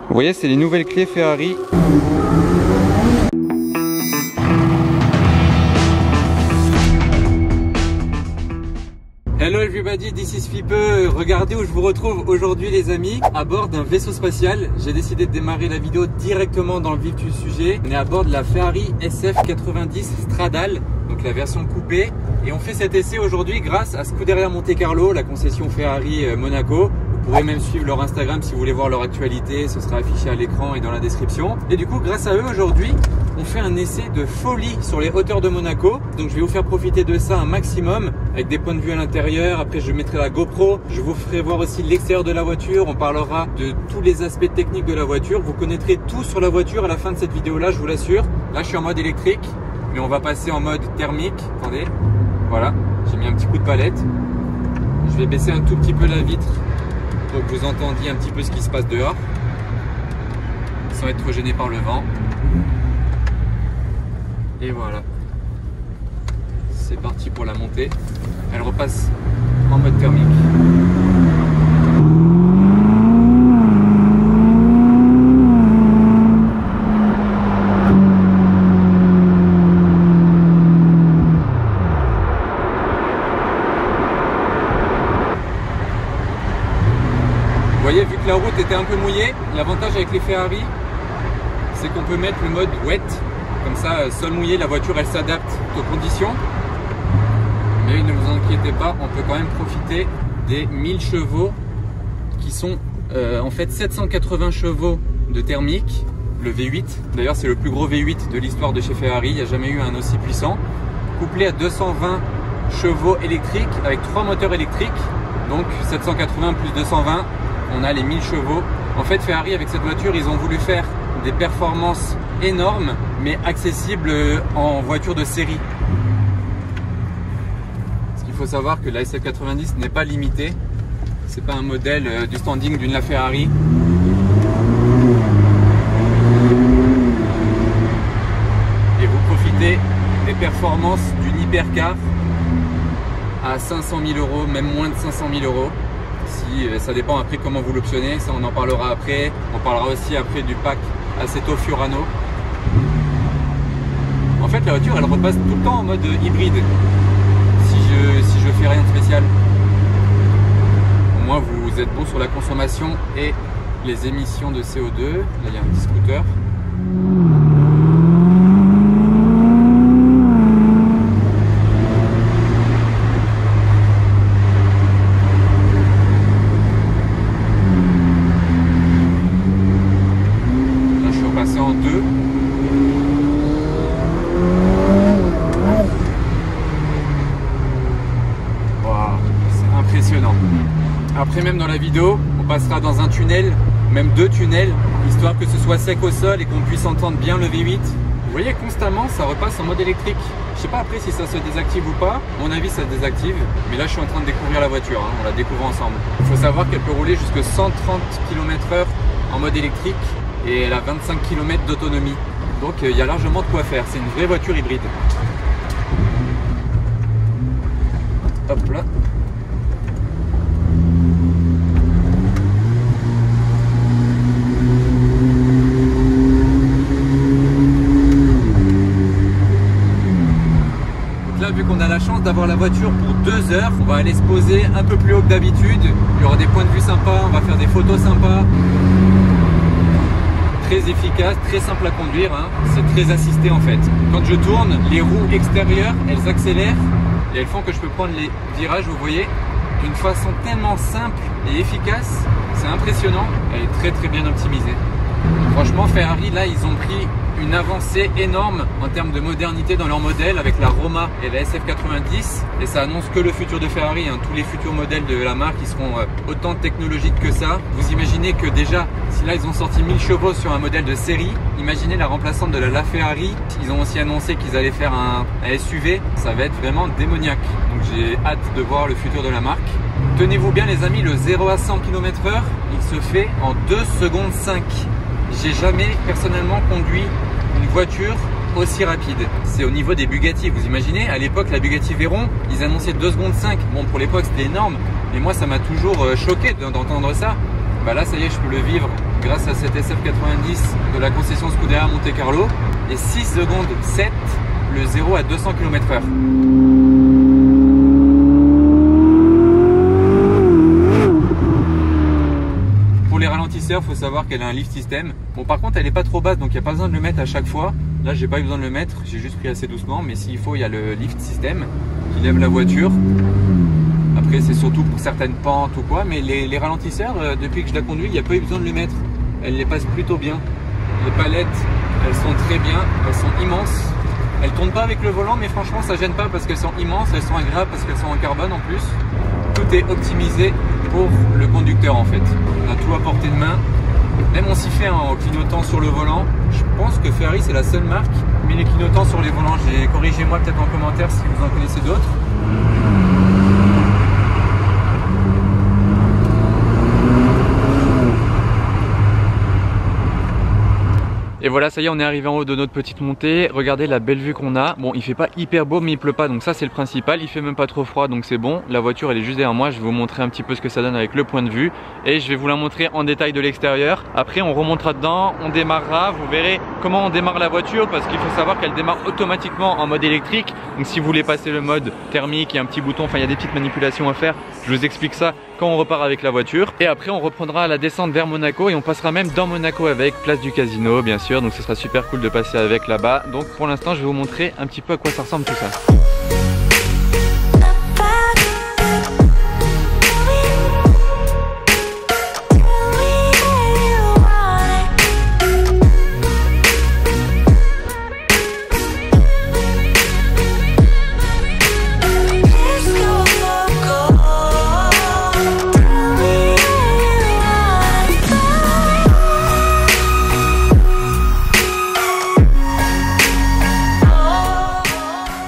Vous voyez, c'est les nouvelles clés Ferrari. Hello everybody, this is Fipe. Regardez où je vous retrouve aujourd'hui les amis, à bord d'un vaisseau spatial. J'ai décidé de démarrer la vidéo directement dans le vif du sujet. On est à bord de la Ferrari SF90 Stradale, donc la version coupée. Et on fait cet essai aujourd'hui grâce à Scuderia Monte Carlo, la concession Ferrari Monaco. Vous pourrez même suivre leur Instagram si vous voulez voir leur actualité, ce sera affiché à l'écran et dans la description. Et du coup, grâce à eux aujourd'hui, on fait un essai de folie sur les hauteurs de Monaco. Donc je vais vous faire profiter de ça un maximum avec des points de vue à l'intérieur. Après je mettrai la GoPro, je vous ferai voir aussi l'extérieur de la voiture. On parlera de tous les aspects techniques de la voiture. Vous connaîtrez tout sur la voiture à la fin de cette vidéo là, je vous l'assure. Là je suis en mode électrique, mais on va passer en mode thermique. Attendez, voilà, j'ai mis un petit coup de palette. Je vais baisser un tout petit peu la vitre pour que vous entendiez un petit peu ce qui se passe dehors, sans être gêné par le vent. Et voilà, c'est parti pour la montée. Elle repasse en mode thermique. Vous voyez, vu que la route était un peu mouillée, l'avantage avec les Ferrari, c'est qu'on peut mettre le mode wet. Comme ça, sol mouillé, la voiture elle s'adapte aux conditions. Mais ne vous inquiétez pas, on peut quand même profiter des 1000 chevaux qui sont en fait 780 chevaux de thermique, le V8. D'ailleurs, c'est le plus gros V8 de l'histoire de chez Ferrari, il n'y a jamais eu un aussi puissant. Couplé à 220 chevaux électriques avec 3 moteurs électriques. Donc 780 plus 220, on a les 1000 chevaux. En fait, Ferrari, avec cette voiture, ils ont voulu faire des performances énormes, mais accessibles en voiture de série. Parce qu'il faut savoir que la SF90 n'est pas limitée. C'est pas un modèle du standing d'une LaFerrari. Et vous profitez des performances d'une hypercar à 500 000 euros, même moins de 500 000 euros. Si, ça dépend après comment vous l'optionnez, ça on en parlera après. On parlera aussi après du pack Assetto Fiorano. En fait, la voiture elle repasse tout le temps en mode hybride si je fais rien de spécial. Au moins vous êtes bon sur la consommation et les émissions de CO2. Là il y a un petit scooter. Là je suis repassé en 2. Impressionnant. Après, même dans la vidéo, on passera dans un tunnel, même 2 tunnels, histoire que ce soit sec au sol et qu'on puisse entendre bien le V8. Vous voyez, constamment, ça repasse en mode électrique. Je sais pas après si ça se désactive ou pas. À mon avis, ça se désactive. Mais là, je suis en train de découvrir la voiture. Hein. On la découvre ensemble. Il faut savoir qu'elle peut rouler jusqu'à 130 km/h en mode électrique et elle a 25 km d'autonomie. Donc, il y a largement de quoi faire. C'est une vraie voiture hybride. Hop là. Là, vu qu'on a la chance d'avoir la voiture pour 2 heures, on va aller se poser un peu plus haut que d'habitude. Il y aura des points de vue sympas, on va faire des photos sympas. Très efficace, très simple à conduire, hein. C'est très assisté en fait. Quand je tourne, les roues extérieures, elles accélèrent et elles font que je peux prendre les virages, vous voyez, d'une façon tellement simple et efficace. C'est impressionnant, elle est très bien optimisée. Franchement, Ferrari, là, ils ont pris une avancée énorme en termes de modernité dans leur modèle avec la Roma et la SF90. Et ça annonce que le futur de Ferrari, hein. Tous les futurs modèles de la marque, ils seront autant technologiques que ça. Vous imaginez que déjà, si là, ils ont sorti 1000 chevaux sur un modèle de série, imaginez la remplaçante de la LaFerrari. Ils ont aussi annoncé qu'ils allaient faire un SUV. Ça va être vraiment démoniaque. Donc j'ai hâte de voir le futur de la marque. Tenez-vous bien les amis, le 0 à 100 km/h, il se fait en 2 secondes 5. J'ai jamais personnellement conduit une voiture aussi rapide. C'est au niveau des Bugatti, vous imaginez, à l'époque la Bugatti Veyron, ils annonçaient 2 secondes 5. Bon, pour l'époque c'était énorme, mais moi ça m'a toujours choqué d'entendre ça. Bah là ça y est, je peux le vivre grâce à cette SF90 de la concession Scuderia Monte Carlo. Et 6 secondes 7, le 0 à 200 km/h. Pour les ralentisseurs, il faut savoir qu'elle a un lift system. Bon, par contre elle n'est pas trop basse, donc il n'y a pas besoin de le mettre à chaque fois. Là j'ai pas eu besoin de le mettre, j'ai juste pris assez doucement, mais s'il faut, il y a le lift system qui lève la voiture. Après c'est surtout pour certaines pentes ou quoi, mais les ralentisseurs, depuis que je la conduis, il n'y a pas eu besoin de les mettre. Elle les passe plutôt bien. Les palettes, elles sont très bien, elles sont immenses. Elles tournent pas avec le volant, mais franchement ça gêne pas parce qu'elles sont immenses, elles sont agréables parce qu'elles sont en carbone en plus. Tout est optimisé pour le conducteur en fait. On a tout à portée de main. Même on s'y fait en clignotant sur le volant. Je pense que Ferrari c'est la seule marque qui met les clignotants sur les volants. Corrigez-moi peut-être en commentaire si vous en connaissez d'autres. Et voilà, ça y est, on est arrivé en haut de notre petite montée. Regardez la belle vue qu'on a. Bon, il fait pas hyper beau, mais il pleut pas, donc ça c'est le principal. Il fait même pas trop froid, donc c'est bon. La voiture elle est juste derrière moi. Je vais vous montrer un petit peu ce que ça donne avec le point de vue. Et je vais vous la montrer en détail de l'extérieur. Après on remontera dedans, on démarrera. Vous verrez comment on démarre la voiture, parce qu'il faut savoir qu'elle démarre automatiquement en mode électrique. Donc si vous voulez passer le mode thermique, il y a un petit bouton, enfin il y a des petites manipulations à faire. Je vous explique ça quand on repart avec la voiture. Et après on reprendra la descente vers Monaco et on passera même dans Monaco avec place du casino bien sûr. Donc ce sera super cool de passer avec là-bas. Donc pour l'instant je vais vous montrer un petit peu à quoi ça ressemble tout ça.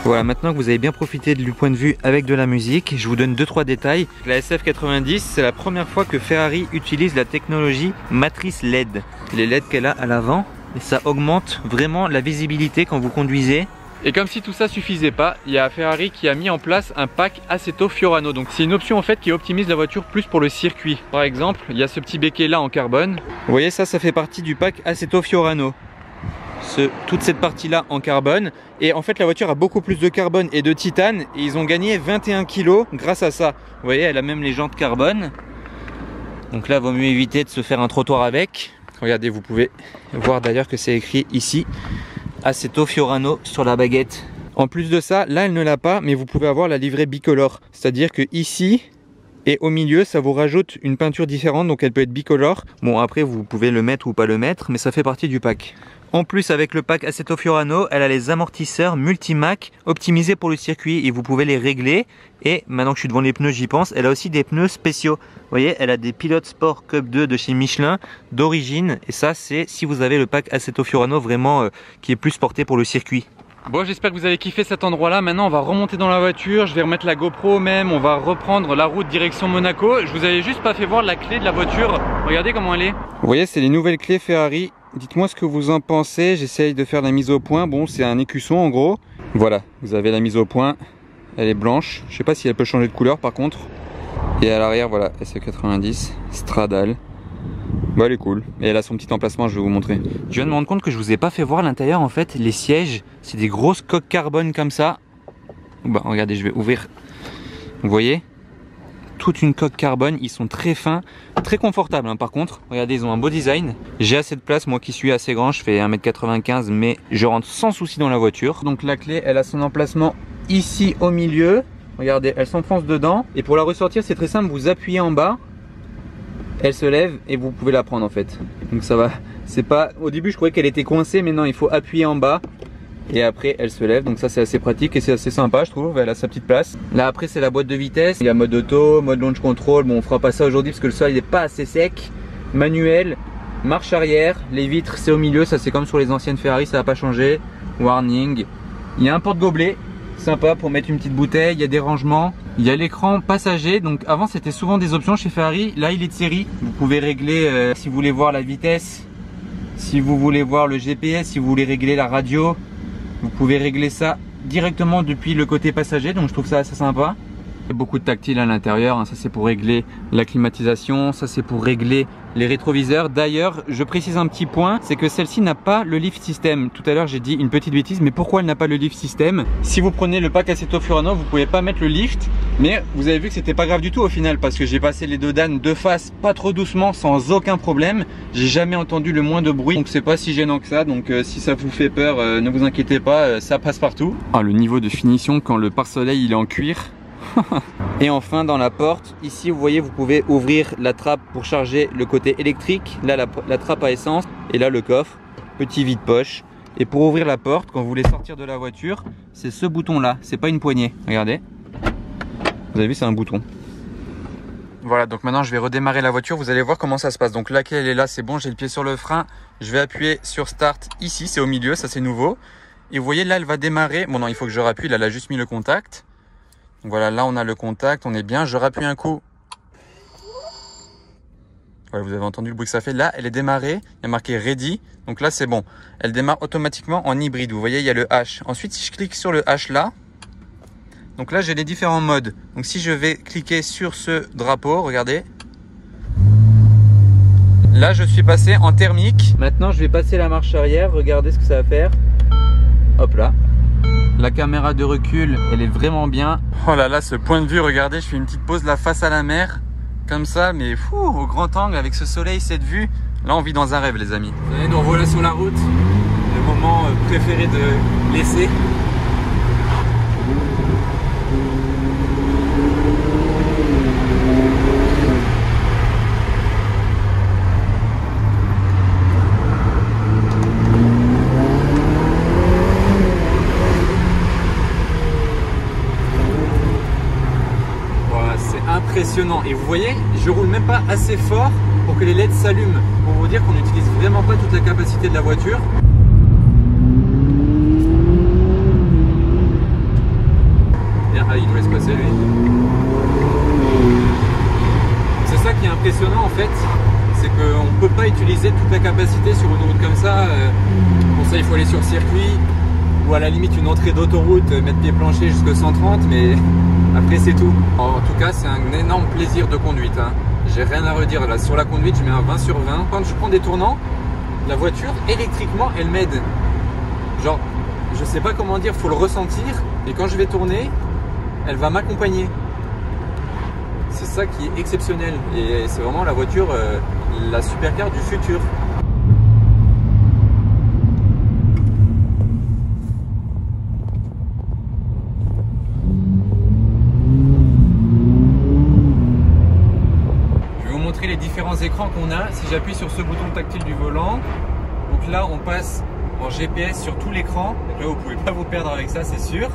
Voilà, maintenant que vous avez bien profité du point de vue avec de la musique, je vous donne 2-3 détails. La SF90, c'est la première fois que Ferrari utilise la technologie matrice LED. Les LED qu'elle a à l'avant, et ça augmente vraiment la visibilité quand vous conduisez. Et comme si tout ça suffisait pas, il y a Ferrari qui a mis en place un pack Assetto Fiorano. Donc c'est une option en fait qui optimise la voiture plus pour le circuit. Par exemple, il y a ce petit béquet là en carbone. Vous voyez, ça fait partie du pack Assetto Fiorano. Toute cette partie là en carbone, et en fait la voiture a beaucoup plus de carbone et de titane, et ils ont gagné 21 kg grâce à ça. Vous voyez, elle a même les jantes carbone, donc là vaut mieux éviter de se faire un trottoir avec. Regardez, vous pouvez voir d'ailleurs que c'est écrit ici Assetto Fiorano sur la baguette. En plus de ça, là elle ne l'a pas, mais vous pouvez avoir la livrée bicolore, c'est à dire que ici et au milieu ça vous rajoute une peinture différente, donc elle peut être bicolore. Bon, après vous pouvez le mettre ou pas le mettre, mais ça fait partie du pack. En plus, avec le pack Assetto Fiorano, elle a les amortisseurs Multimac optimisés pour le circuit et vous pouvez les régler. Et maintenant que je suis devant les pneus, j'y pense, elle a aussi des pneus spéciaux. Vous voyez, elle a des Pilot Sport Cup 2 de chez Michelin d'origine, et ça c'est si vous avez le pack Assetto Fiorano vraiment qui est plus porté pour le circuit. Bon, j'espère que vous avez kiffé cet endroit là. Maintenant on va remonter dans la voiture, je vais remettre la GoPro même, on va reprendre la route direction Monaco. Je vous avais juste pas fait voir la clé de la voiture, regardez comment elle est. Vous voyez, c'est les nouvelles clés Ferrari. Dites-moi ce que vous en pensez, j'essaye de faire la mise au point. Bon, c'est un écusson en gros. Voilà, vous avez la mise au point, elle est blanche. Je sais pas si elle peut changer de couleur par contre. Et à l'arrière, voilà, SF90, Stradale. Bah elle est cool, et elle a son petit emplacement, je vais vous montrer. Je viens de me rendre compte que je vous ai pas fait voir l'intérieur en fait. Les sièges, c'est des grosses coques carbone comme ça. Bah regardez, je vais ouvrir. Vous voyez, toute une coque carbone, ils sont très fins, très confortables hein, par contre. Regardez, ils ont un beau design. J'ai assez de place, moi qui suis assez grand, je fais 1m95, mais je rentre sans souci dans la voiture. Donc la clé, elle a son emplacement ici au milieu. Regardez, elle s'enfonce dedans. Et pour la ressortir, c'est très simple, vous appuyez en bas. Elle se lève et vous pouvez la prendre en fait. Donc ça va, c'est pas... Au début je croyais qu'elle était coincée, mais non, il faut appuyer en bas. Et après elle se lève, donc ça c'est assez pratique et c'est assez sympa je trouve, elle a sa petite place. Là après c'est la boîte de vitesse, il y a mode auto, mode launch control, bon on fera pas ça aujourd'hui parce que le sol il est pas assez sec. Manuel, marche arrière, les vitres c'est au milieu, ça c'est comme sur les anciennes Ferrari, ça va pas changer. Warning, il y a un porte-gobelet, sympa pour mettre une petite bouteille, il y a des rangements. Il y a l'écran passager, donc avant c'était souvent des options chez Ferrari, là il est de série. Vous pouvez régler si vous voulez voir la vitesse, si vous voulez voir le GPS, si vous voulez régler la radio, Vous pouvez régler ça directement depuis le côté passager, donc je trouve ça assez sympa. Il y a beaucoup de tactile à l'intérieur, hein. Ça c'est pour régler la climatisation, ça c'est pour régler les rétroviseurs. D'ailleurs, je précise un petit point, c'est que celle-ci n'a pas le lift system. Tout à l'heure j'ai dit une petite bêtise, mais pourquoi elle n'a pas le lift system? Si vous prenez le pack Assetto Furano, vous pouvez pas mettre le lift, mais vous avez vu que c'était pas grave du tout au final, parce que j'ai passé les 2 danes de face, pas trop doucement, sans aucun problème. J'ai jamais entendu le moins de bruit, donc c'est pas si gênant que ça. Donc si ça vous fait peur, ne vous inquiétez pas, ça passe partout. Ah, le niveau de finition quand le pare-soleil il est en cuir. Et enfin dans la porte, ici vous voyez, vous pouvez ouvrir la trappe pour charger le côté électrique, là la trappe à essence, et là le coffre, petit vide-poche. Et pour ouvrir la porte, quand vous voulez sortir de la voiture, c'est ce bouton là, c'est pas une poignée, regardez. Vous avez vu, c'est un bouton. Voilà, donc maintenant je vais redémarrer la voiture, vous allez voir comment ça se passe. Donc là qu'elle est là, c'est bon, j'ai le pied sur le frein, je vais appuyer sur Start ici, c'est au milieu, ça c'est nouveau. Et vous voyez là elle va démarrer, bon non il faut que je rappuie, là elle a juste mis le contact. Donc voilà, là on a le contact, on est bien, je rappuie un coup. Voilà, vous avez entendu le bruit que ça fait. Là, elle est démarrée, il y a marqué Ready. Donc là, c'est bon. Elle démarre automatiquement en hybride. Vous voyez, il y a le H. Ensuite, si je clique sur le H là, donc là, j'ai les différents modes. Donc si je vais cliquer sur ce drapeau, regardez. Là, je suis passé en thermique. Maintenant, je vais passer la marche arrière. Regardez ce que ça va faire. Hop là. La caméra de recul, elle est vraiment bien. Oh là là, ce point de vue, regardez, je fais une petite pause là face à la mer. Comme ça, mais fou, au grand angle, avec ce soleil, cette vue. Là, on vit dans un rêve, les amis. Vous voyez, nous revoilà sur la route. Le moment préféré de l'essai. Impressionnant. Et vous voyez, je roule même pas assez fort pour que les LED s'allument. Pour vous dire qu'on n'utilise vraiment pas toute la capacité de la voiture. Ah, il doit se passer lui. C'est ça qui est impressionnant en fait, c'est qu'on ne peut pas utiliser toute la capacité sur une route comme ça. Pour ça il faut aller sur circuit ou à la limite une entrée d'autoroute, mettre pied plancher jusqu'à 130, mais après c'est tout. En tout cas c'est un énorme plaisir de conduite, hein. J'ai rien à redire là. Sur la conduite je mets un 20 sur 20. Quand je prends des tournants, la voiture électriquement elle m'aide. Genre je sais pas comment dire, faut le ressentir. Et quand je vais tourner, elle va m'accompagner. C'est ça qui est exceptionnel. Et c'est vraiment la voiture, la supercar du futur. Les différents écrans qu'on a. Si j'appuie sur ce bouton tactile du volant, donc là on passe en GPS sur tout l'écran. Donc là vous pouvez pas vous perdre avec ça, c'est sûr.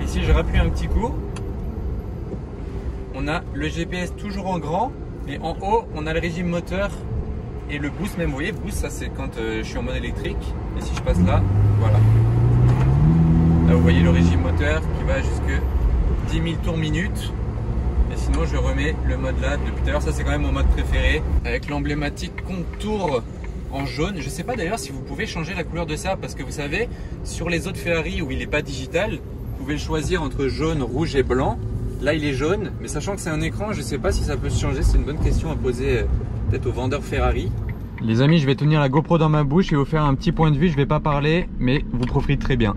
Et si je rappuie un petit coup, on a le GPS toujours en grand, et en haut on a le régime moteur et le boost. Même vous voyez, boost ça c'est quand je suis en mode électrique. Et si je passe là, voilà, là vous voyez le régime moteur qui va jusque 10 000 tours minute. Et sinon je remets le mode là depuis tout à l'heure, ça c'est quand même mon mode préféré, avec l'emblématique contour en jaune. Je sais pas d'ailleurs si vous pouvez changer la couleur de ça, parce que vous savez, sur les autres Ferrari où il n'est pas digital, vous pouvez le choisir entre jaune, rouge et blanc. Là il est jaune, mais sachant que c'est un écran, je sais pas si ça peut se changer. C'est une bonne question à poser peut-être aux vendeurs Ferrari. Les amis, je vais tenir la GoPro dans ma bouche et vous faire un petit point de vue. Je vais pas parler, mais vous profitez très bien.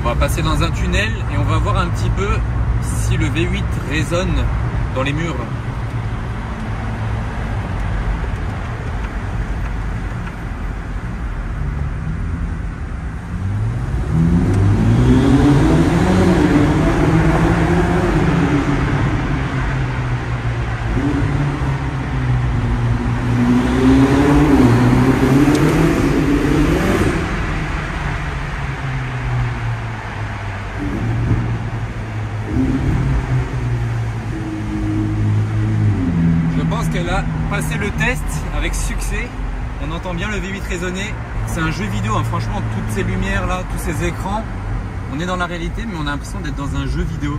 On va passer dans un tunnel et on va voir un petit peu si le V8 résonne dans les murs. là, passé le test avec succès, on entend bien le V8 résonner. C'est un jeu vidéo, hein. Franchement, toutes ces lumières là, tous ces écrans, on est dans la réalité, mais on a l'impression d'être dans un jeu vidéo.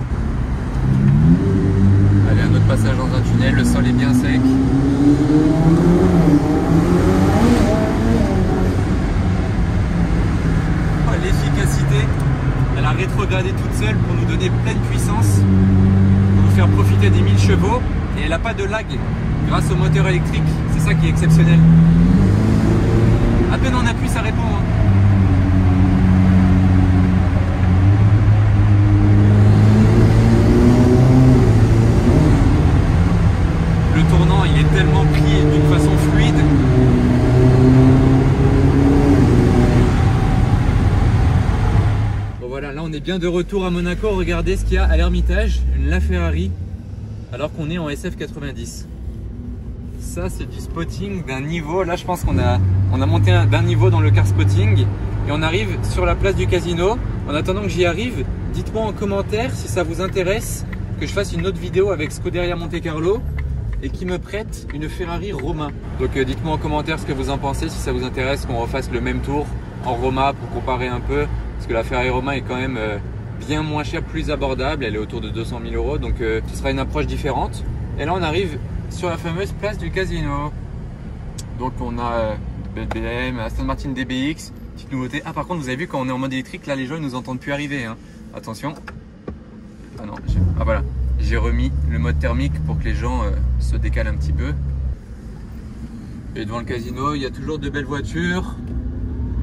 Allez, un autre passage dans un tunnel, le sol est bien sec. Oh, l'efficacité, elle a rétrogradé toute seule pour nous donner pleine puissance, pour nous faire profiter des 1000 chevaux. Et elle n'a pas de lag grâce au moteur électrique, c'est ça qui est exceptionnel. À peine on appuie, ça répond. Hein. Le tournant, il est tellement pris d'une façon fluide. Bon voilà, là on est bien de retour à Monaco. Regardez ce qu'il y a à l'Ermitage, une LaFerrari, alors qu'on est en SF90. Ça c'est du spotting d'un niveau. Là je pense qu'on a monté d'un niveau dans le car spotting et on arrive sur la place du casino. En attendant que j'y arrive, dites-moi en commentaire si ça vous intéresse que je fasse une autre vidéo avec Scuderia Monte Carlo et qui me prête une Ferrari Roma. Donc dites-moi en commentaire ce que vous en pensez, si ça vous intéresse qu'on refasse le même tour en Roma pour comparer un peu, parce que la Ferrari Roma est quand même bien moins chère, plus abordable, elle est autour de 200 000 €, donc ce sera une approche différente. Et là on arrive sur la fameuse place du casino. Donc on a BBM, Aston Martin DBX, petite nouveauté. Ah par contre vous avez vu quand on est en mode électrique, là les gens ils nous entendent plus arriver, hein. Attention. Ah non, ah voilà, j'ai remis le mode thermique pour que les gens se décalent un petit peu. Et devant le casino, il y a toujours de belles voitures.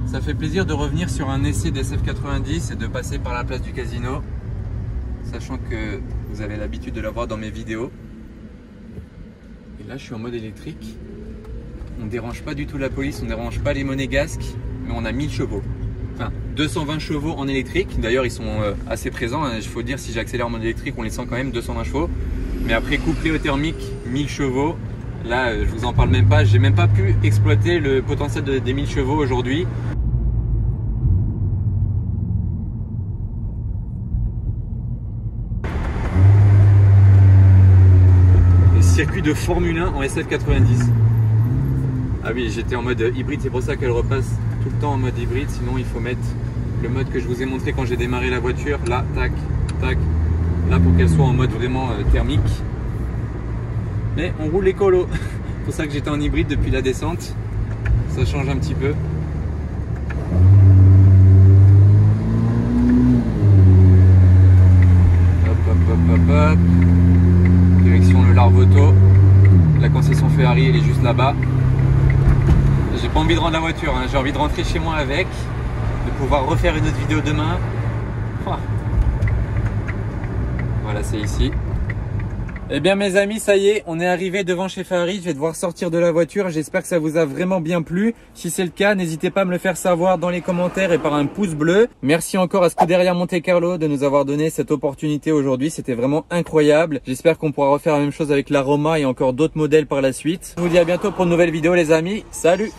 Ça fait plaisir de revenir sur un essai d'SF90 et de passer par la place du casino, sachant que vous avez l'habitude de la voir dans mes vidéos. Et là je suis en mode électrique. On ne dérange pas du tout la police, on ne dérange pas les monégasques, mais on a 1000 chevaux. Enfin, 220 chevaux en électrique. D'ailleurs, ils sont assez présents. Il faut dire, si j'accélère en mode électrique, on les sent quand même, 220 chevaux. Mais après, couplé au thermique, 1000 chevaux. Là, je vous en parle même pas. J'ai même pas pu exploiter le potentiel des 1000 chevaux aujourd'hui. Le circuit de Formule 1 en SF90. Ah oui, j'étais en mode hybride, c'est pour ça qu'elle repasse tout le temps en mode hybride. Sinon, il faut mettre le mode que je vous ai montré quand j'ai démarré la voiture. Là, tac, tac. Là, pour qu'elle soit en mode vraiment thermique. Mais on roule écolo. C'est pour ça que j'étais en hybride depuis la descente. Ça change un petit peu. Hop, hop, hop, hop, hop. Direction le Larvoto. La concession Ferrari, elle est juste là-bas. J'ai pas envie de rendre la voiture, hein. J'ai envie de rentrer chez moi avec, de pouvoir refaire une autre vidéo demain. Oh. Voilà, c'est ici. Eh bien mes amis, ça y est, on est arrivé devant chez Ferrari. Je vais devoir sortir de la voiture. J'espère que ça vous a vraiment bien plu. Si c'est le cas, n'hésitez pas à me le faire savoir dans les commentaires et par un pouce bleu. Merci encore à Scuderia Monte Carlo de nous avoir donné cette opportunité aujourd'hui. C'était vraiment incroyable. J'espère qu'on pourra refaire la même chose avec la Roma et encore d'autres modèles par la suite. Je vous dis à bientôt pour une nouvelle vidéo les amis. Salut!